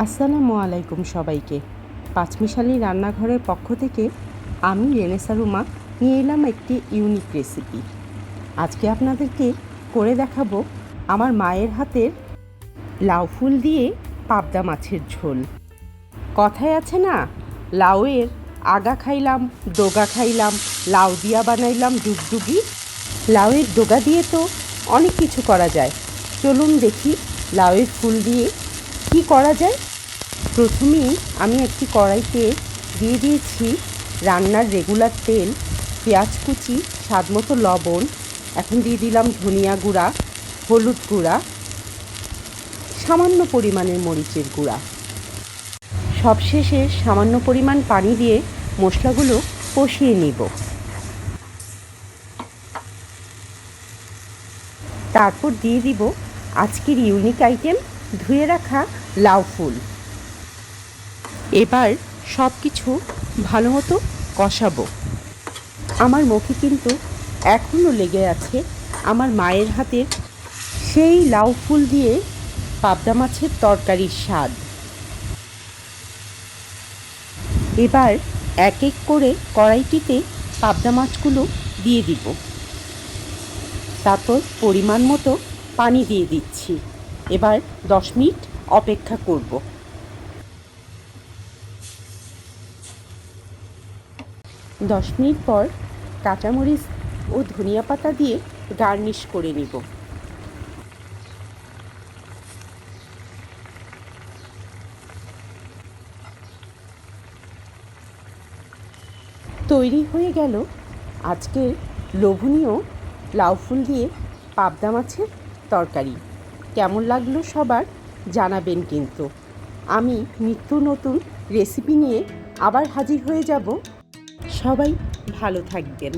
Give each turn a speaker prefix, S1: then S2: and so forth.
S1: আসসালামু আলাইকুম সবাইকে। পাঁচমিশালি রান্নাঘরের পক্ষ থেকে আমি রেনেসা রুমা নিয়ে এলাম একটি ইউনিক রেসিপি। আজকে আপনাদেরকে করে দেখাবো আমার মায়ের হাতের লাউ ফুল দিয়ে পাবদা মাছের ঝোল। কথায় আছে না, লাউয়ের আগা খাইলাম ডোগা খাইলাম, লাউ দিয়া বানাইলাম ডুগডুগি। লাউয়ের ডোগা দিয়ে তো অনেক কিছু করা যায়। চলুন দেখি লাউয়ের ফুল দিয়ে কি করা যায়। প্রথমেই আমি একটি কড়াইতে দিয়ে দিয়েছি রান্নার রেগুলার তেল, পেঁয়াজ কুচি, স্বাদমতো লবণ, এখন দিয়ে দিলাম ধনিয়া গুঁড়া, হলুদ গুঁড়া, সামান্য পরিমাণের মরিচের গুঁড়া। সবশেষে সামান্য পরিমাণ পানি দিয়ে মশলাগুলো কষিয়ে নিব। তারপর দিয়ে দিব আজকের ইউনিক আইটেম ধুয়ে রাখা লাউ ফুল। এবার সব কিছু ভালো মতো কষাবো। আমার মুখে কিন্তু এখনও লেগে আছে আমার মায়ের হাতের সেই লাউ ফুল দিয়ে পাবদা মাছের তরকারির স্বাদ। এবার এক এক করে কড়াইটিতে পাবদা মাছগুলো দিয়ে দিব। তারপর পরিমাণ মতো পানি দিয়ে দিচ্ছি। এবার 10 মিনিট অপেক্ষা করব। 10 মিনিট পর কাঁচামরিচ ও ধনিয়া পাতা দিয়ে গার্নিশ করে নিব। তৈরি হয়ে গেল আজকের লোভনীয় লাউ ফুল দিয়ে পাবদা মাছের তরকারি। কেমন লাগলো সবার জানাবেন কিন্তু। আমি নিত্য নতুন রেসিপি নিয়ে আবার হাজির হয়ে যাব। সবাই ভালো থাকবেন।